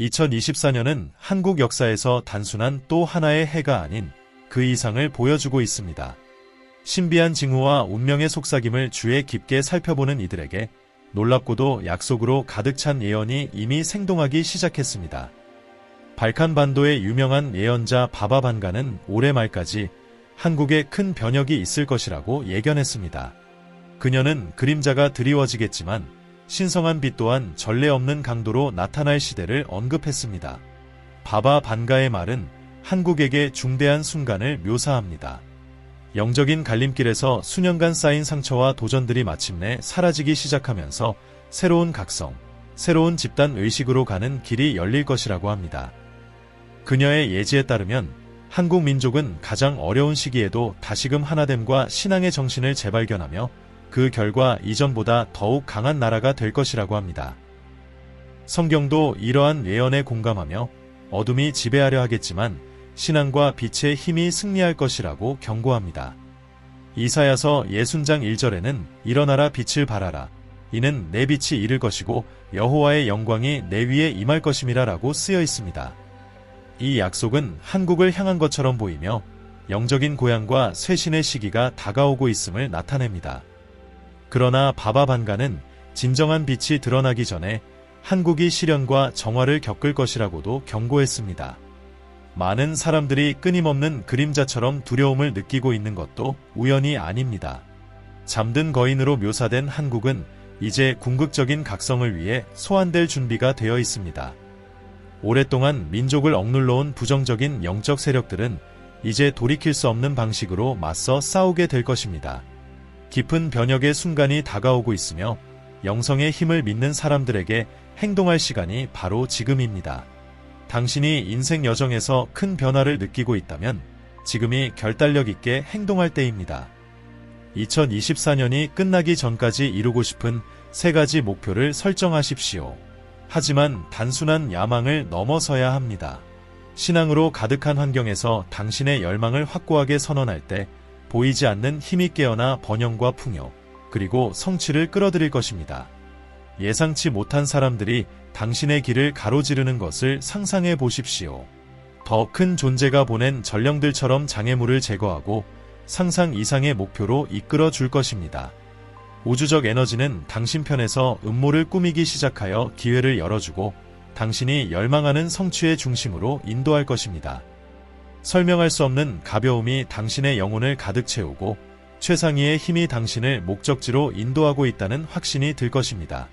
2024년은 한국 역사에서 단순한 또 하나의 해가 아닌 그 이상을 보여주고 있습니다. 신비한 징후와 운명의 속삭임을 주의 깊게 살펴보는 이들에게 놀랍고도 약속으로 가득 찬 예언이 이미 생동하기 시작했습니다. 발칸 반도의 유명한 예언자 바바 반가는 올해 말까지 한국에 큰 변혁이 있을 것이라고 예견했습니다. 그녀는 그림자가 드리워지겠지만 신성한 빛 또한 전례 없는 강도로 나타날 시대를 언급했습니다. 바바 반가의 말은 한국에게 중대한 순간을 묘사합니다. 영적인 갈림길에서 수년간 쌓인 상처와 도전들이 마침내 사라지기 시작하면서 새로운 각성, 새로운 집단 의식으로 가는 길이 열릴 것이라고 합니다. 그녀의 예지에 따르면 한국 민족은 가장 어려운 시기에도 다시금 하나됨과 신앙의 정신을 재발견하며 그 결과 이전보다 더욱 강한 나라가 될 것이라고 합니다. 성경도 이러한 예언에 공감하며 어둠이 지배하려 하겠지만 신앙과 빛의 힘이 승리할 것이라고 경고합니다. 이사야서 60장 1절에는 일어나라 빛을 발하라. 이는 내 빛이 이를 것이고 여호와의 영광이 내 위에 임할 것임이라 라고 쓰여 있습니다. 이 약속은 한국을 향한 것처럼 보이며 영적인 고향과 쇄신의 시기가 다가오고 있음을 나타냅니다. 그러나 바바 반가는 진정한 빛이 드러나기 전에 한국이 시련과 정화를 겪을 것이라고도 경고했습니다. 많은 사람들이 끊임없는 그림자처럼 두려움을 느끼고 있는 것도 우연이 아닙니다. 잠든 거인으로 묘사된 한국은 이제 궁극적인 각성을 위해 소환될 준비가 되어 있습니다. 오랫동안 민족을 억눌러온 부정적인 영적 세력들은 이제 돌이킬 수 없는 방식으로 맞서 싸우게 될 것입니다. 깊은 변혁의 순간이 다가오고 있으며 영성의 힘을 믿는 사람들에게 행동할 시간이 바로 지금입니다. 당신이 인생 여정에서 큰 변화를 느끼고 있다면 지금이 결단력 있게 행동할 때입니다. 2024년이 끝나기 전까지 이루고 싶은 3가지 목표를 설정하십시오. 하지만 단순한 야망을 넘어서야 합니다. 신앙으로 가득한 환경에서 당신의 열망을 확고하게 선언할 때 보이지 않는 힘이 깨어나 번영과 풍요, 그리고 성취를 끌어들일 것입니다. 예상치 못한 사람들이 당신의 길을 가로지르는 것을 상상해 보십시오. 더 큰 존재가 보낸 전령들처럼 장애물을 제거하고 상상 이상의 목표로 이끌어 줄 것입니다. 우주적 에너지는 당신 편에서 음모를 꾸미기 시작하여 기회를 열어주고 당신이 열망하는 성취의 중심으로 인도할 것입니다. 설명할 수 없는 가벼움이 당신의 영혼을 가득 채우고 최상위의 힘이 당신을 목적지로 인도하고 있다는 확신이 들 것입니다.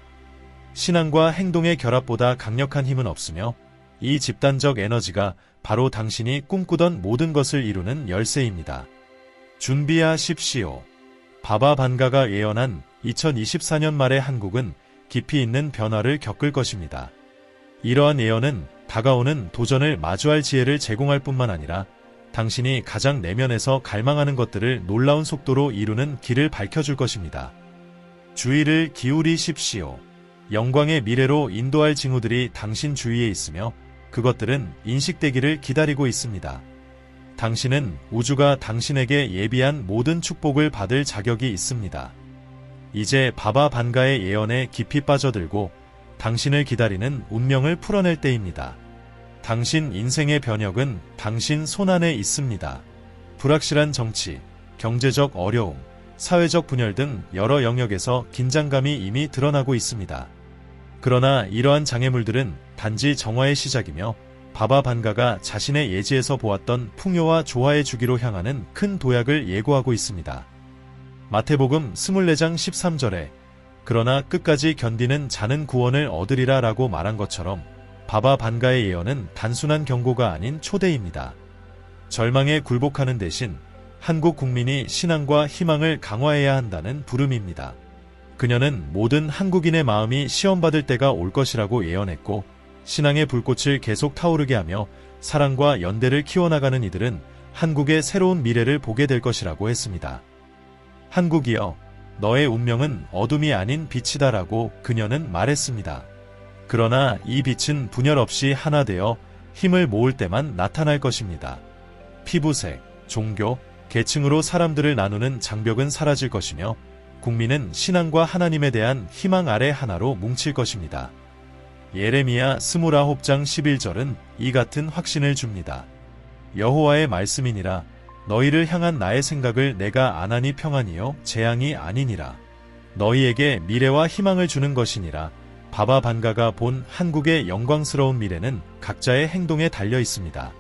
신앙과 행동의 결합보다 강력한 힘은 없으며 이 집단적 에너지가 바로 당신이 꿈꾸던 모든 것을 이루는 열쇠입니다. 준비하십시오. 바바 반가가 예언한 2024년 말의 한국은 깊이 있는 변화를 겪을 것입니다. 이러한 예언은 다가오는 도전을 마주할 지혜를 제공할 뿐만 아니라 당신이 가장 내면에서 갈망하는 것들을 놀라운 속도로 이루는 길을 밝혀줄 것입니다. 주의를 기울이십시오. 영광의 미래로 인도할 징후들이 당신 주위에 있으며 그것들은 인식되기를 기다리고 있습니다. 당신은 우주가 당신에게 예비한 모든 축복을 받을 자격이 있습니다. 이제 바바 반가의 예언에 깊이 빠져들고 당신을 기다리는 운명을 풀어낼 때입니다. 당신 인생의 변혁은 당신 손안에 있습니다. 불확실한 정치, 경제적 어려움, 사회적 분열 등 여러 영역에서 긴장감이 이미 드러나고 있습니다. 그러나 이러한 장애물들은 단지 정화의 시작이며 바바 반가가 자신의 예지에서 보았던 풍요와 조화의 주기로 향하는 큰 도약을 예고하고 있습니다. 마태복음 24장 13절에 그러나 끝까지 견디는 자는 구원을 얻으리라 라고 말한 것처럼 바바 반가의 예언은 단순한 경고가 아닌 초대입니다. 절망에 굴복하는 대신 한국 국민이 신앙과 희망을 강화해야 한다는 부름입니다. 그녀는 모든 한국인의 마음이 시험받을 때가 올 것이라고 예언했고 신앙의 불꽃을 계속 타오르게 하며 사랑과 연대를 키워나가는 이들은 한국의 새로운 미래를 보게 될 것이라고 했습니다. 한국이여, 너의 운명은 어둠이 아닌 빛이다라고 그녀는 말했습니다. 그러나 이 빛은 분열 없이 하나 되어 힘을 모을 때만 나타날 것입니다. 피부색, 종교, 계층으로 사람들을 나누는 장벽은 사라질 것이며 국민은 신앙과 하나님에 대한 희망 아래 하나로 뭉칠 것입니다. 예레미야 29장 11절은 이 같은 확신을 줍니다. 여호와의 말씀이니라. 너희를 향한 나의 생각을 내가 안하니 평안이요 재앙이 아니니라. 너희에게 미래와 희망을 주는 것이니라. 바바 반가가 본 한국의 영광스러운 미래는 각자의 행동에 달려 있습니다.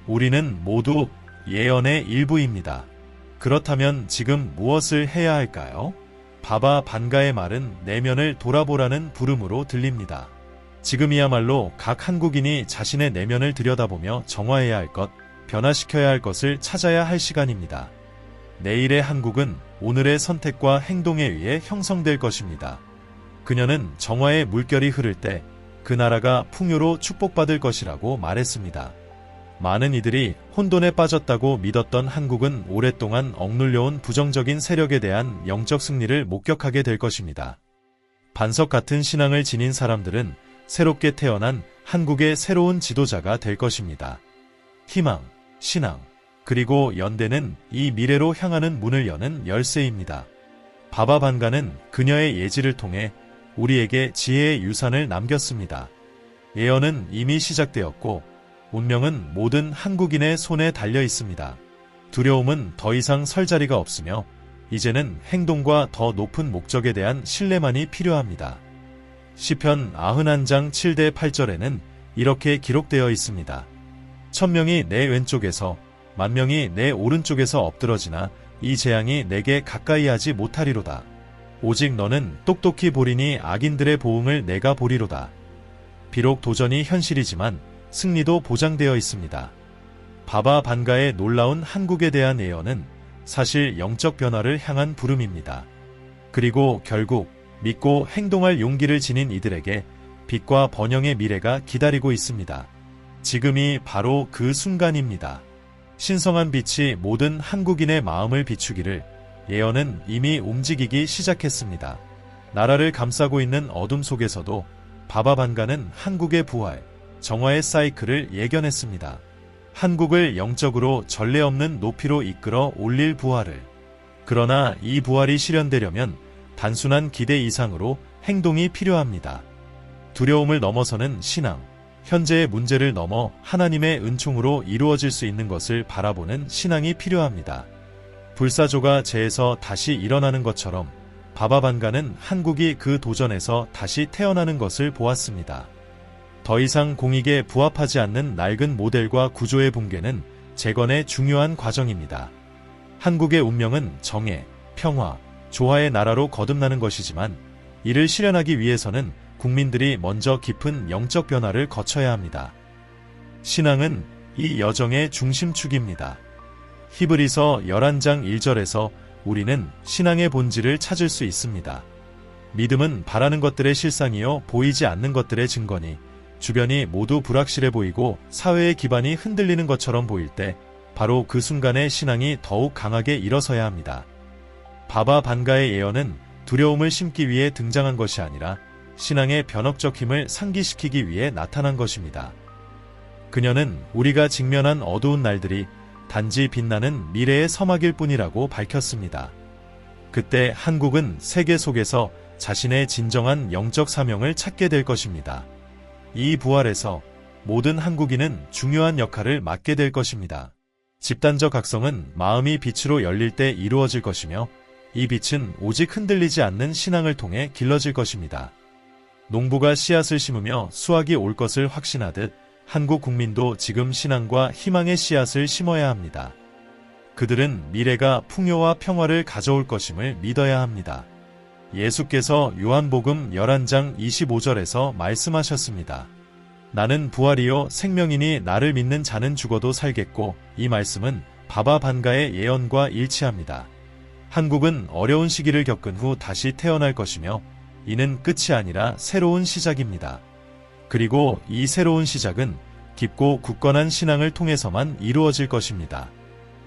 우리는 모두 예언의 일부입니다. 그렇다면 지금 무엇을 해야 할까요? 바바 반가의 말은 내면을 돌아보라는 부름으로 들립니다. 지금이야말로 각 한국인이 자신의 내면을 들여다보며 정화해야 할 것, 변화시켜야 할 것을 찾아야 할 시간입니다. 내일의 한국은 오늘의 선택과 행동에 의해 형성될 것입니다. 그녀는 정화의 물결이 흐를 때 그 나라가 풍요로 축복받을 것이라고 말했습니다. 많은 이들이 혼돈에 빠졌다고 믿었던 한국은 오랫동안 억눌려온 부정적인 세력에 대한 영적 승리를 목격하게 될 것입니다. 반석 같은 신앙을 지닌 사람들은 새롭게 태어난 한국의 새로운 지도자가 될 것입니다. 희망, 신앙, 그리고 연대는 이 미래로 향하는 문을 여는 열쇠입니다. 바바 반가는 그녀의 예지를 통해 우리에게 지혜의 유산을 남겼습니다. 예언은 이미 시작되었고 운명은 모든 한국인의 손에 달려 있습니다. 두려움은 더 이상 설 자리가 없으며 이제는 행동과 더 높은 목적에 대한 신뢰만이 필요합니다. 시편 91장 7대 8절에는 이렇게 기록되어 있습니다. 1000명이 내 왼쪽에서 10,000명이 내 오른쪽에서 엎드러지나 이 재앙이 내게 가까이 하지 못하리로다. 오직 너는 똑똑히 보리니 악인들의 보응을 내가 보리로다. 비록 도전이 현실이지만 승리도 보장되어 있습니다. 바바 반가의 놀라운 한국에 대한 예언은 사실 영적 변화를 향한 부름입니다. 그리고 결국 믿고 행동할 용기를 지닌 이들에게 빛과 번영의 미래가 기다리고 있습니다. 지금이 바로 그 순간입니다. 신성한 빛이 모든 한국인의 마음을 비추기를 예언은 이미 움직이기 시작했습니다. 나라를 감싸고 있는 어둠 속에서도 바바 반가는 한국의 부활, 정화의 사이클을 예견했습니다. 한국을 영적으로 전례 없는 높이로 이끌어 올릴 부활을. 그러나 이 부활이 실현되려면 단순한 기대 이상으로 행동이 필요합니다. 두려움을 넘어서는 신앙, 현재의 문제를 넘어 하나님의 은총으로 이루어질 수 있는 것을 바라보는 신앙이 필요합니다. 불사조가 재에서 다시 일어나는 것처럼 바바 반가는 한국이 그 도전에서 다시 태어나는 것을 보았습니다. 더 이상 공익에 부합하지 않는 낡은 모델과 구조의 붕괴는 재건의 중요한 과정입니다. 한국의 운명은 정의, 평화, 조화의 나라로 거듭나는 것이지만 이를 실현하기 위해서는 국민들이 먼저 깊은 영적 변화를 거쳐야 합니다. 신앙은 이 여정의 중심축입니다. 히브리서 11장 1절에서 우리는 신앙의 본질을 찾을 수 있습니다. 믿음은 바라는 것들의 실상이요 보이지 않는 것들의 증거니 주변이 모두 불확실해 보이고 사회의 기반이 흔들리는 것처럼 보일 때 바로 그 순간에 신앙이 더욱 강하게 일어서야 합니다. 바바 반가의 예언은 두려움을 심기 위해 등장한 것이 아니라 신앙의 변혁적 힘을 상기시키기 위해 나타난 것입니다. 그녀는 우리가 직면한 어두운 날들이 단지 빛나는 미래의 서막일 뿐이라고 밝혔습니다. 그때 한국은 세계 속에서 자신의 진정한 영적 사명을 찾게 될 것입니다. 이 부활에서 모든 한국인은 중요한 역할을 맡게 될 것입니다. 집단적 각성은 마음이 빛으로 열릴 때 이루어질 것이며 이 빛은 오직 흔들리지 않는 신앙을 통해 길러질 것입니다. 농부가 씨앗을 심으며 수확이 올 것을 확신하듯 한국 국민도 지금 신앙과 희망의 씨앗을 심어야 합니다. 그들은 미래가 풍요와 평화를 가져올 것임을 믿어야 합니다. 예수께서 요한복음 11장 25절에서 말씀하셨습니다. 나는 부활이요 생명이니 나를 믿는 자는 죽어도 살겠고 이 말씀은 바바 반가의 예언과 일치합니다. 한국은 어려운 시기를 겪은 후 다시 태어날 것이며 이는 끝이 아니라 새로운 시작입니다. 그리고 이 새로운 시작은 깊고 굳건한 신앙을 통해서만 이루어질 것입니다.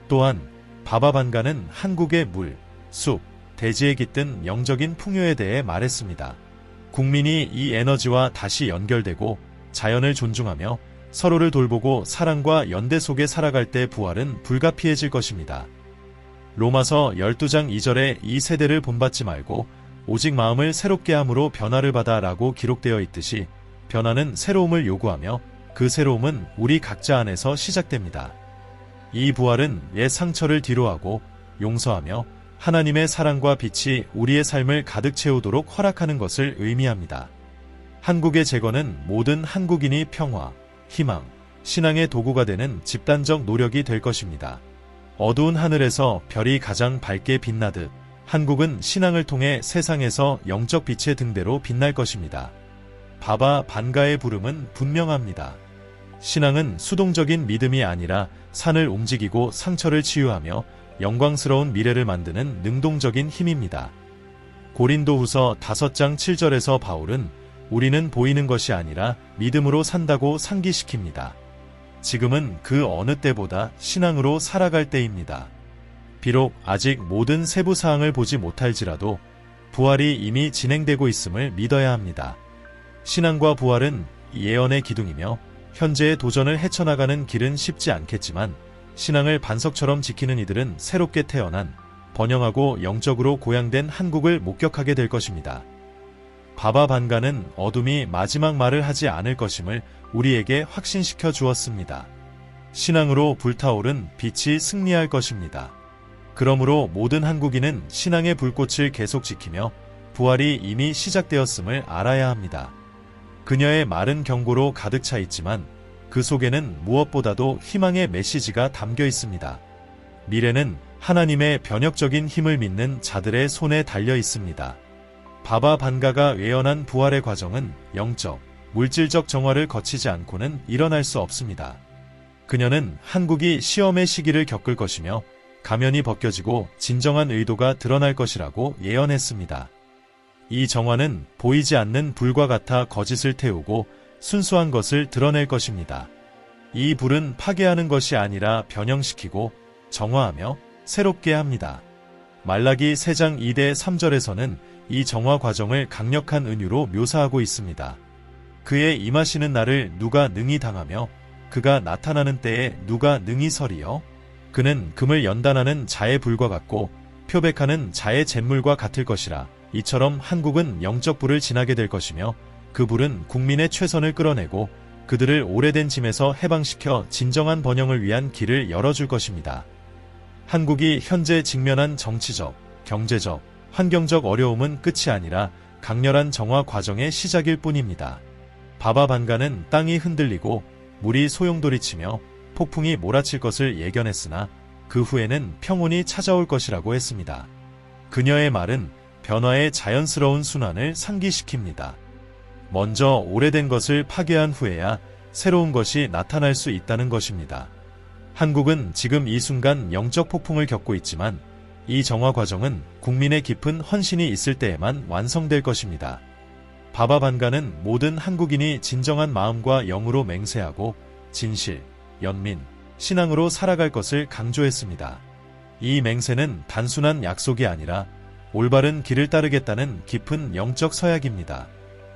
또한 바바 반가는 한국의 물, 숲, 대지에 깃든 영적인 풍요에 대해 말했습니다. 국민이 이 에너지와 다시 연결되고 자연을 존중하며 서로를 돌보고 사랑과 연대 속에 살아갈 때 부활은 불가피해질 것입니다. 로마서 12장 2절에 이 세대를 본받지 말고 오직 마음을 새롭게 함으로 변화를 받아 라고 기록되어 있듯이 변화는 새로움을 요구하며 그 새로움은 우리 각자 안에서 시작됩니다. 이 부활은 옛 상처를 뒤로하고 용서하며 하나님의 사랑과 빛이 우리의 삶을 가득 채우도록 허락하는 것을 의미합니다. 한국의 재건은 모든 한국인이 평화, 희망, 신앙의 도구가 되는 집단적 노력이 될 것입니다. 어두운 하늘에서 별이 가장 밝게 빛나듯 한국은 신앙을 통해 세상에서 영적 빛의 등대로 빛날 것입니다. 바바 반가의 부름은 분명합니다. 신앙은 수동적인 믿음이 아니라 산을 움직이고 상처를 치유하며 영광스러운 미래를 만드는 능동적인 힘입니다. 고린도후서 5장 7절에서 바울은 우리는 보이는 것이 아니라 믿음으로 산다고 상기시킵니다. 지금은 그 어느 때보다 신앙으로 살아갈 때입니다. 비록 아직 모든 세부 사항을 보지 못할지라도 부활이 이미 진행되고 있음을 믿어야 합니다. 신앙과 부활은 예언의 기둥이며 현재의 도전을 헤쳐나가는 길은 쉽지 않겠지만 신앙을 반석처럼 지키는 이들은 새롭게 태어난 번영하고 영적으로 고양된 한국을 목격하게 될 것입니다. 바바 반가는 어둠이 마지막 말을 하지 않을 것임을 우리에게 확신시켜 주었습니다. 신앙으로 불타오른 빛이 승리할 것입니다. 그러므로 모든 한국인은 신앙의 불꽃을 계속 지키며 부활이 이미 시작되었음을 알아야 합니다. 그녀의 말은 경고로 가득 차 있지만 그 속에는 무엇보다도 희망의 메시지가 담겨 있습니다. 미래는 하나님의 변혁적인 힘을 믿는 자들의 손에 달려 있습니다. 바바 반가가 예언한 부활의 과정은 영적, 물질적 정화를 거치지 않고는 일어날 수 없습니다. 그녀는 한국이 시험의 시기를 겪을 것이며 가면이 벗겨지고 진정한 의도가 드러날 것이라고 예언했습니다. 이 정화는 보이지 않는 불과 같아 거짓을 태우고 순수한 것을 드러낼 것입니다. 이 불은 파괴하는 것이 아니라 변형시키고 정화하며 새롭게 합니다. 말라기 3장 2대 3절에서는 이 정화 과정을 강력한 은유로 묘사하고 있습니다. 그의 임하시는 날을 누가 능히 당하며 그가 나타나는 때에 누가 능히 서리요? 그는 금을 연단하는 자의 불과 같고 표백하는 자의 잿물과 같을 것이라. 이처럼 한국은 영적 불을 지나게 될 것이며 그 불은 국민의 최선을 끌어내고 그들을 오래된 짐에서 해방시켜 진정한 번영을 위한 길을 열어줄 것입니다. 한국이 현재 직면한 정치적, 경제적, 환경적 어려움은 끝이 아니라 강렬한 정화 과정의 시작일 뿐입니다. 바바 반가는 땅이 흔들리고 물이 소용돌이치며 폭풍이 몰아칠 것을 예견했으나 그 후에는 평온이 찾아올 것이라고 했습니다. 그녀의 말은 변화의 자연스러운 순환을 상기시킵니다. 먼저 오래된 것을 파괴한 후에야 새로운 것이 나타날 수 있다는 것입니다. 한국은 지금 이 순간 영적 폭풍을 겪고 있지만 이 정화 과정은 국민의 깊은 헌신이 있을 때에만 완성될 것입니다. 바바 반가는 모든 한국인이 진정한 마음과 영으로 맹세하고 진실, 연민, 신앙으로 살아갈 것을 강조했습니다. 이 맹세는 단순한 약속이 아니라 올바른 길을 따르겠다는 깊은 영적 서약입니다.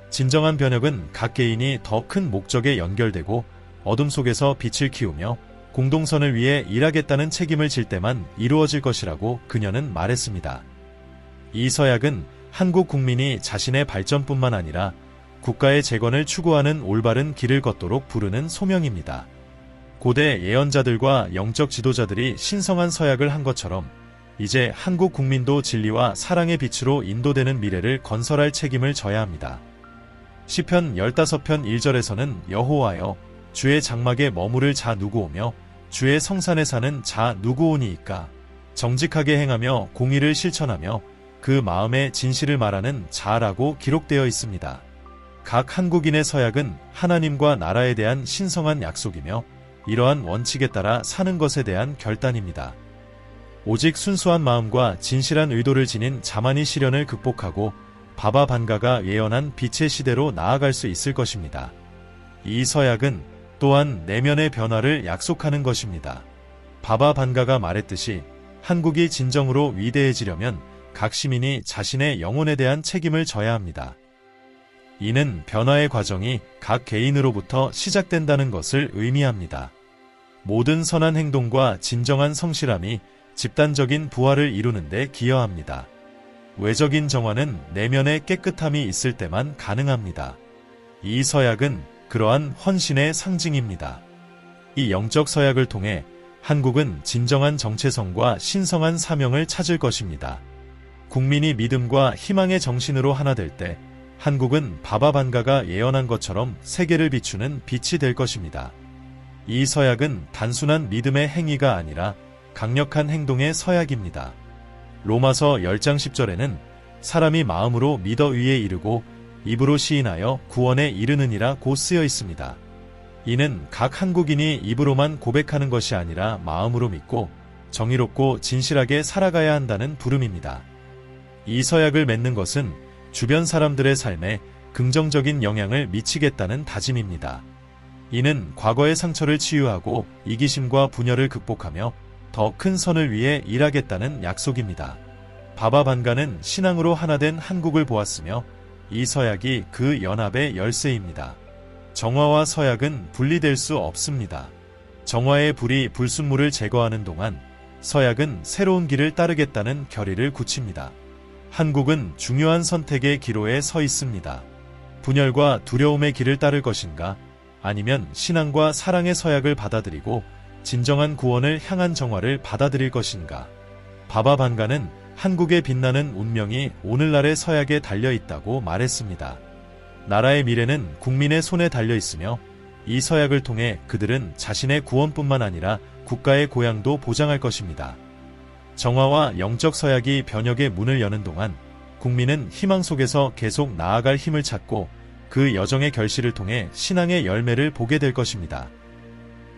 진정한 변혁은 각 개인이 더 큰 목적에 연결되고 어둠 속에서 빛을 키우며 공동선을 위해 일하겠다는 책임을 질 때만 이루어질 것이라고 그녀는 말했습니다. 이 서약은 한국 국민이 자신의 발전뿐만 아니라 국가의 재건을 추구하는 올바른 길을 걷도록 부르는 소명입니다. 고대 예언자들과 영적 지도자들이 신성한 서약을 한 것처럼 이제 한국 국민도 진리와 사랑의 빛으로 인도되는 미래를 건설할 책임을 져야 합니다. 시편 15편 1절에서는 여호와여 주의 장막에 머무를 자 누구 오며 주의 성산에 사는 자 누구 오니이까 정직하게 행하며 공의를 실천하며 그 마음의 진실을 말하는 자라고 기록되어 있습니다. 각 한국인의 서약은 하나님과 나라에 대한 신성한 약속이며 이러한 원칙에 따라 사는 것에 대한 결단입니다. 오직 순수한 마음과 진실한 의도를 지닌 자만이 시련을 극복하고 바바 반가가 예언한 빛의 시대로 나아갈 수 있을 것입니다. 이 서약은 또한 내면의 변화를 약속하는 것입니다. 바바 반가가 말했듯이 한국이 진정으로 위대해지려면 각 시민이 자신의 영혼에 대한 책임을 져야 합니다. 이는 변화의 과정이 각 개인으로부터 시작된다는 것을 의미합니다. 모든 선한 행동과 진정한 성실함이 집단적인 부활을 이루는 데 기여합니다. 외적인 정화는 내면의 깨끗함이 있을 때만 가능합니다. 이 서약은 그러한 헌신의 상징입니다. 이 영적 서약을 통해 한국은 진정한 정체성과 신성한 사명을 찾을 것입니다. 국민이 믿음과 희망의 정신으로 하나 될 때 한국은 바바반가가 예언한 것처럼 세계를 비추는 빛이 될 것입니다. 이 서약은 단순한 믿음의 행위가 아니라 강력한 행동의 서약입니다. 로마서 10장 10절에는 사람이 마음으로 믿어 의에 이르고 입으로 시인하여 구원에 이르느니라 고 쓰여 있습니다. 이는 각 한국인이 입으로만 고백하는 것이 아니라 마음으로 믿고 정의롭고 진실하게 살아가야 한다는 부름입니다. 이 서약을 맺는 것은 주변 사람들의 삶에 긍정적인 영향을 미치겠다는 다짐입니다. 이는 과거의 상처를 치유하고 이기심과 분열을 극복하며 더 큰 선을 위해 일하겠다는 약속입니다. 바바반가는 신앙으로 하나 된 한국을 보았으며 이 서약이 그 연합의 열쇠입니다. 정화와 서약은 분리될 수 없습니다. 정화의 불이 불순물을 제거하는 동안 서약은 새로운 길을 따르겠다는 결의를 굳힙니다. 한국은 중요한 선택의 기로에 서 있습니다. 분열과 두려움의 길을 따를 것인가? 아니면 신앙과 사랑의 서약을 받아들이고 진정한 구원을 향한 정화를 받아들일 것인가? 바바반가는 한국의 빛나는 운명이 오늘날의 서약에 달려 있다고 말했습니다. 나라의 미래는 국민의 손에 달려 있으며 이 서약을 통해 그들은 자신의 구원뿐만 아니라 국가의 고향도 보장할 것입니다. 정화와 영적 서약이 변혁의 문을 여는 동안 국민은 희망 속에서 계속 나아갈 힘을 찾고 그 여정의 결실을 통해 신앙의 열매를 보게 될 것입니다.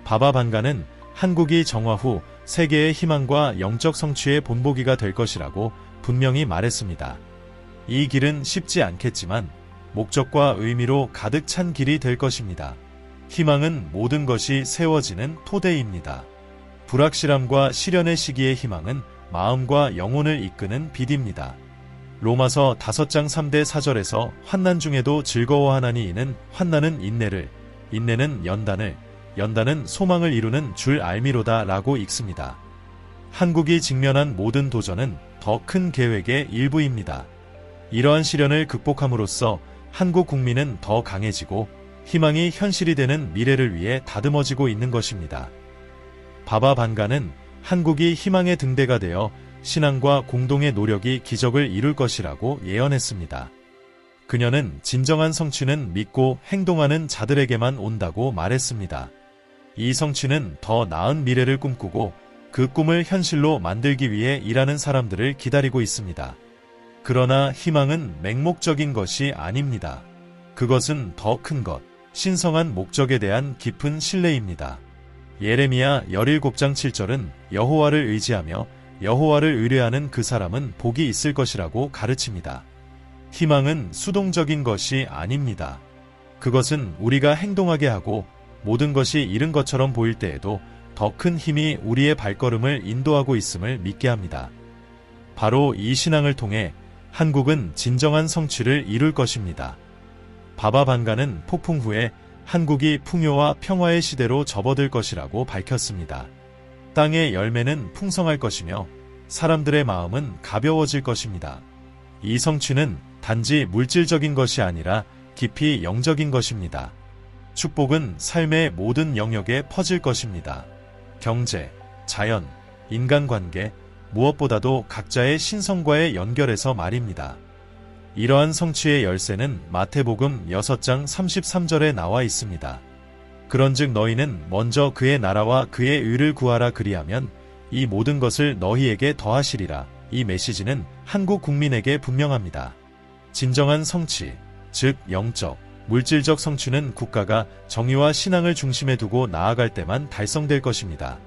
바바반가는 한국이 정화 후 세계의 희망과 영적 성취의 본보기가 될 것이라고 분명히 말했습니다. 이 길은 쉽지 않겠지만 목적과 의미로 가득 찬 길이 될 것입니다. 희망은 모든 것이 세워지는 토대입니다. 불확실함과 시련의 시기의 희망은 마음과 영혼을 이끄는 빛입니다. 로마서 5장 3대 4절에서 환난 중에도 즐거워하나니 이는 환난은 인내를, 인내는 연단을, 연단은 소망을 이루는 줄 알미로다 라고 읽습니다. 한국이 직면한 모든 도전은 더 큰 계획의 일부입니다. 이러한 시련을 극복함으로써 한국 국민은 더 강해지고 희망이 현실이 되는 미래를 위해 다듬어지고 있는 것입니다. 바바반가는 한국이 희망의 등대가 되어 신앙과 공동의 노력이 기적을 이룰 것이라고 예언했습니다. 그녀는 진정한 성취는 믿고 행동하는 자들에게만 온다고 말했습니다. 이 성취는 더 나은 미래를 꿈꾸고 그 꿈을 현실로 만들기 위해 일하는 사람들을 기다리고 있습니다. 그러나 희망은 맹목적인 것이 아닙니다. 그것은 더 큰 것, 신성한 목적에 대한 깊은 신뢰입니다. 예레미야 17장 7절은 여호와를 의지하며 여호와를 의뢰하는 그 사람은 복이 있을 것이라고 가르칩니다. 희망은 수동적인 것이 아닙니다. 그것은 우리가 행동하게 하고 모든 것이 잃은 것처럼 보일 때에도 더 큰 힘이 우리의 발걸음을 인도하고 있음을 믿게 합니다. 바로 이 신앙을 통해 한국은 진정한 성취를 이룰 것입니다. 바바반가는 폭풍 후에 한국이 풍요와 평화의 시대로 접어들 것이라고 밝혔습니다. 땅의 열매는 풍성할 것이며 사람들의 마음은 가벼워질 것입니다. 이 성취는 단지 물질적인 것이 아니라 깊이 영적인 것입니다. 축복은 삶의 모든 영역에 퍼질 것입니다. 경제, 자연, 인간관계, 무엇보다도 각자의 신성과의 연결에서 말입니다. 이러한 성취의 열쇠는 마태복음 6장 33절에 나와 있습니다. 그런즉 너희는 먼저 그의 나라와 그의 의를 구하라 그리하면 이 모든 것을 너희에게 더하시리라. 이 메시지는 한국 국민에게 분명합니다. 진정한 성취, 즉 영적, 물질적 성취는 국가가 정의와 신앙을 중심에 두고 나아갈 때만 달성될 것입니다.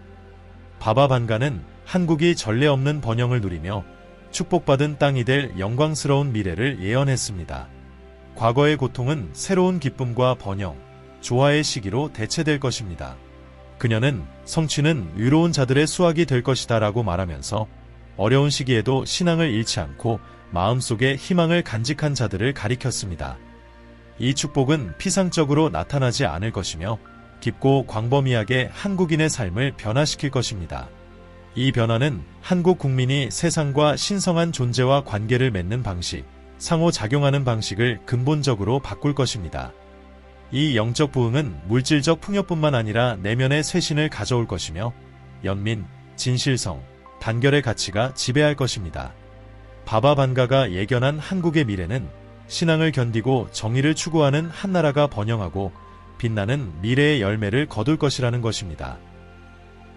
바바반가는 한국이 전례 없는 번영을 누리며 축복받은 땅이 될 영광스러운 미래를 예언했습니다. 과거의 고통은 새로운 기쁨과 번영, 조화의 시기로 대체될 것입니다. 그녀는 성취는 의로운 자들의 수확이 될 것이다 라고 말하면서 어려운 시기에도 신앙을 잃지 않고 마음속에 희망을 간직한 자들을 가리켰습니다. 이 축복은 피상적으로 나타나지 않을 것이며 깊고 광범위하게 한국인의 삶을 변화시킬 것입니다. 이 변화는 한국 국민이 세상과 신성한 존재와 관계를 맺는 방식, 상호작용하는 방식을 근본적으로 바꿀 것입니다. 이 영적 부흥은 물질적 풍요뿐만 아니라 내면의 쇄신을 가져올 것이며 연민, 진실성, 단결의 가치가 지배할 것입니다. 바바 반가가 예견한 한국의 미래는 신앙을 견디고 정의를 추구하는 한나라가 번영하고 빛나는 미래의 열매를 거둘 것이라는 것입니다.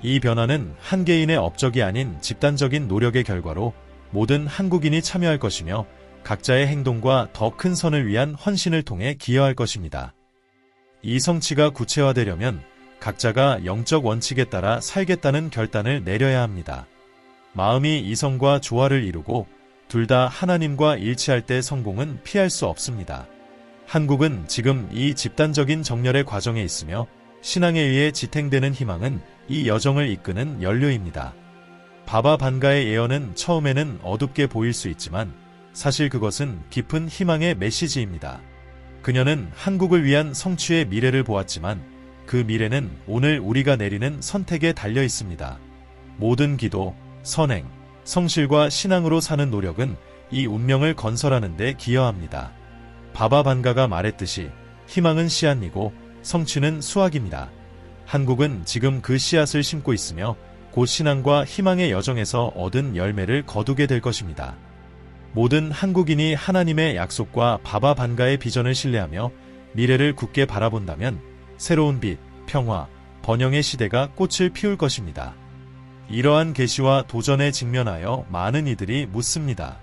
이 변화는 한 개인의 업적이 아닌 집단적인 노력의 결과로 모든 한국인이 참여할 것이며 각자의 행동과 더 큰 선을 위한 헌신을 통해 기여할 것입니다. 이 성취가 구체화되려면 각자가 영적 원칙에 따라 살겠다는 결단을 내려야 합니다. 마음이 이성과 조화를 이루고 둘 다 하나님과 일치할 때 성공은 피할 수 없습니다. 한국은 지금 이 집단적인 정렬의 과정에 있으며 신앙에 의해 지탱되는 희망은 이 여정을 이끄는 연료입니다. 바바 반가의 예언은 처음에는 어둡게 보일 수 있지만 사실 그것은 깊은 희망의 메시지입니다. 그녀는 한국을 위한 성취의 미래를 보았지만 그 미래는 오늘 우리가 내리는 선택에 달려 있습니다. 모든 기도, 선행, 성실과 신앙으로 사는 노력은 이 운명을 건설하는 데 기여합니다. 바바 반가가 말했듯이 희망은 씨앗이고 성취는 수확입니다. 한국은 지금 그 씨앗을 심고 있으며 곧 신앙과 희망의 여정에서 얻은 열매를 거두게 될 것입니다. 모든 한국인이 하나님의 약속과 바바 반가의 비전을 신뢰하며 미래를 굳게 바라본다면 새로운 빛, 평화, 번영의 시대가 꽃을 피울 것입니다. 이러한 계시와 도전에 직면하여 많은 이들이 묻습니다.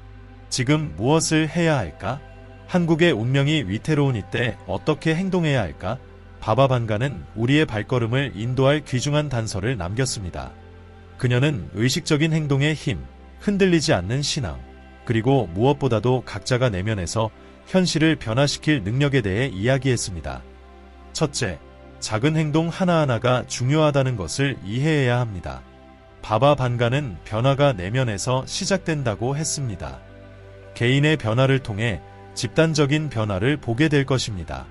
지금 무엇을 해야 할까? 한국의 운명이 위태로운 이때 어떻게 행동해야 할까? 바바 반가는 우리의 발걸음을 인도할 귀중한 단서를 남겼습니다. 그녀는 의식적인 행동의 힘, 흔들리지 않는 신앙, 그리고 무엇보다도 각자가 내면에서 현실을 변화시킬 능력에 대해 이야기했습니다. 첫째, 작은 행동 하나하나가 중요하다는 것을 이해해야 합니다. 바바 반가는 변화가 내면에서 시작된다고 했습니다. 개인의 변화를 통해 집단적인 변화를 보게 될 것입니다.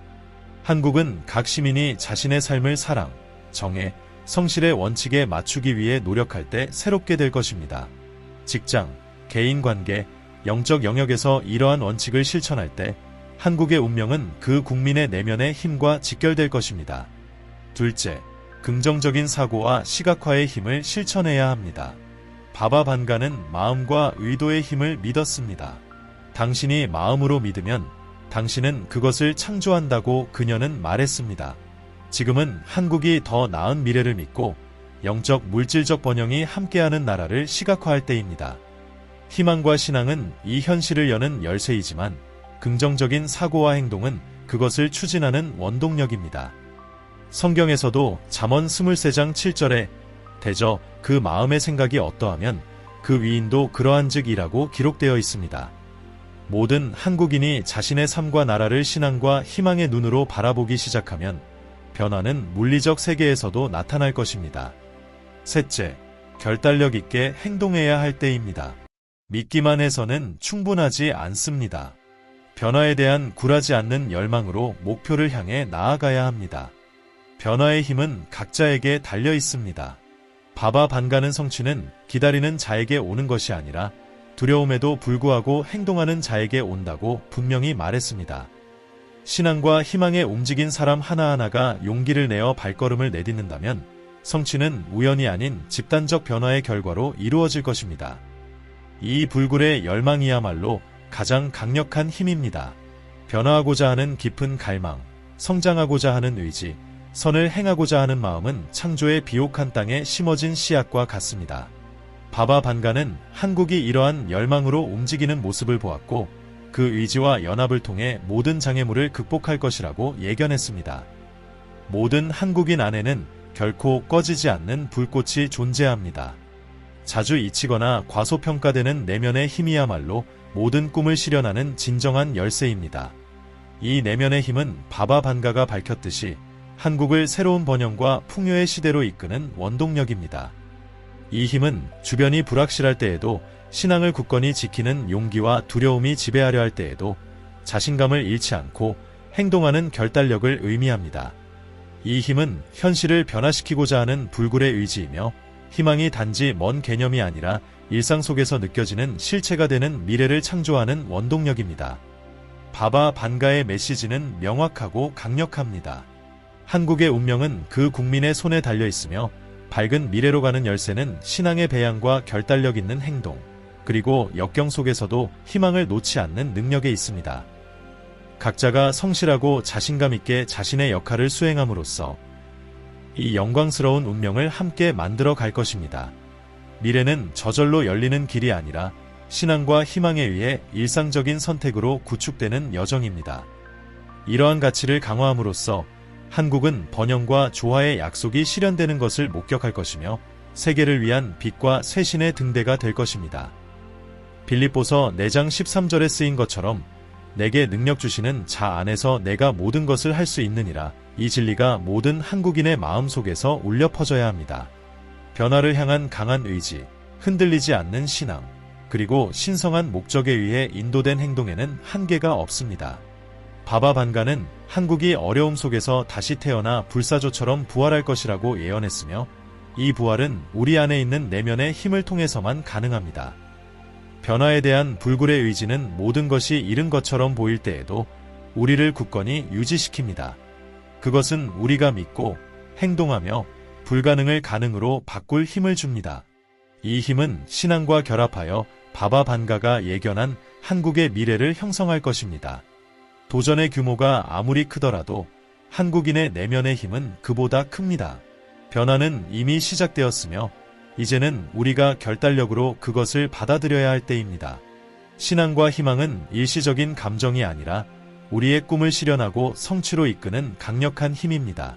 한국은 각 시민이 자신의 삶을 사랑, 정의, 성실의 원칙에 맞추기 위해 노력할 때 새롭게 될 것입니다. 직장, 개인 관계, 영적 영역에서 이러한 원칙을 실천할 때 한국의 운명은 그 국민의 내면의 힘과 직결될 것입니다. 둘째, 긍정적인 사고와 시각화의 힘을 실천해야 합니다. 바바 반가는 마음과 의도의 힘을 믿었습니다. 당신이 마음으로 믿으면 당신은 그것을 창조한다고 그녀는 말했습니다. 지금은 한국이 더 나은 미래를 믿고 영적 물질적 번영이 함께하는 나라를 시각화할 때입니다. 희망과 신앙은 이 현실을 여는 열쇠이지만 긍정적인 사고와 행동은 그것을 추진하는 원동력입니다. 성경에서도 잠언 23장 7절에 대저 그 마음의 생각이 어떠하면 그 위인도 그러한즉이라고 기록되어 있습니다. 모든 한국인이 자신의 삶과 나라를 신앙과 희망의 눈으로 바라보기 시작하면 변화는 물리적 세계에서도 나타날 것입니다. 셋째, 결단력 있게 행동해야 할 때입니다. 믿기만 해서는 충분하지 않습니다. 변화에 대한 굴하지 않는 열망으로 목표를 향해 나아가야 합니다. 변화의 힘은 각자에게 달려 있습니다. 바바 반가는 성취는 기다리는 자에게 오는 것이 아니라 두려움에도 불구하고 행동하는 자에게 온다고 분명히 말했습니다. 신앙과 희망에 움직인 사람 하나하나가 용기를 내어 발걸음을 내딛는다면 성취는 우연이 아닌 집단적 변화의 결과로 이루어질 것입니다. 이 불굴의 열망이야말로 가장 강력한 힘입니다. 변화하고자 하는 깊은 갈망, 성장하고자 하는 의지, 선을 행하고자 하는 마음은 창조의 비옥한 땅에 심어진 씨앗과 같습니다. 바바 반가는 한국이 이러한 열망으로 움직이는 모습을 보았고 그 의지와 연합을 통해 모든 장애물을 극복할 것이라고 예견했습니다. 모든 한국인 안에는 결코 꺼지지 않는 불꽃이 존재합니다. 자주 잊히거나 과소평가되는 내면의 힘이야말로 모든 꿈을 실현하는 진정한 열쇠입니다. 이 내면의 힘은 바바 반가가 밝혔듯이 한국을 새로운 번영과 풍요의 시대로 이끄는 원동력입니다. 이 힘은 주변이 불확실할 때에도 신앙을 굳건히 지키는 용기와 두려움이 지배하려 할 때에도 자신감을 잃지 않고 행동하는 결단력을 의미합니다. 이 힘은 현실을 변화시키고자 하는 불굴의 의지이며 희망이 단지 먼 개념이 아니라 일상 속에서 느껴지는 실체가 되는 미래를 창조하는 원동력입니다. 바바 반가의 메시지는 명확하고 강력합니다. 한국의 운명은 그 국민의 손에 달려 있으며 밝은 미래로 가는 열쇠는 신앙의 배양과 결단력 있는 행동, 그리고 역경 속에서도 희망을 놓지 않는 능력에 있습니다. 각자가 성실하고 자신감 있게 자신의 역할을 수행함으로써 이 영광스러운 운명을 함께 만들어 갈 것입니다. 미래는 저절로 열리는 길이 아니라 신앙과 희망에 의해 일상적인 선택으로 구축되는 여정입니다. 이러한 가치를 강화함으로써 한국은 번영과 조화의 약속이 실현되는 것을 목격할 것이며 세계를 위한 빛과 쇄신의 등대가 될 것입니다. 빌립보서 4장 13절에 쓰인 것처럼 내게 능력 주시는 자 안에서 내가 모든 것을 할 수 있느니라. 이 진리가 모든 한국인의 마음속에서 울려 퍼져야 합니다. 변화를 향한 강한 의지, 흔들리지 않는 신앙, 그리고 신성한 목적에 의해 인도된 행동에는 한계가 없습니다. 바바 반가는 한국이 어려움 속에서 다시 태어나 불사조처럼 부활할 것이라고 예언했으며 이 부활은 우리 안에 있는 내면의 힘을 통해서만 가능합니다. 변화에 대한 불굴의 의지는 모든 것이 잃은 것처럼 보일 때에도 우리를 굳건히 유지시킵니다. 그것은 우리가 믿고 행동하며 불가능을 가능으로 바꿀 힘을 줍니다. 이 힘은 신앙과 결합하여 바바 반가가 예견한 한국의 미래를 형성할 것입니다. 도전의 규모가 아무리 크더라도 한국인의 내면의 힘은 그보다 큽니다. 변화는 이미 시작되었으며 이제는 우리가 결단력으로 그것을 받아들여야 할 때입니다. 신앙과 희망은 일시적인 감정이 아니라 우리의 꿈을 실현하고 성취로 이끄는 강력한 힘입니다.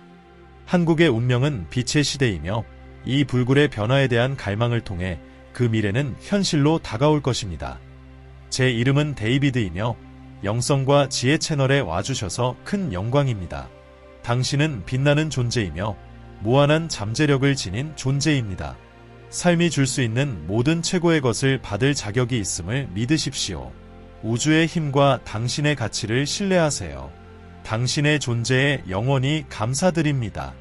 한국의 운명은 빛의 시대이며 이 불굴의 변화에 대한 갈망을 통해 그 미래는 현실로 다가올 것입니다. 제 이름은 데이비드이며 영성과 지혜 채널에 와주셔서 큰 영광입니다. 당신은 빛나는 존재이며 무한한 잠재력을 지닌 존재입니다. 삶이 줄 수 있는 모든 최고의 것을 받을 자격이 있음을 믿으십시오. 우주의 힘과 당신의 가치를 신뢰하세요. 당신의 존재에 영원히 감사드립니다.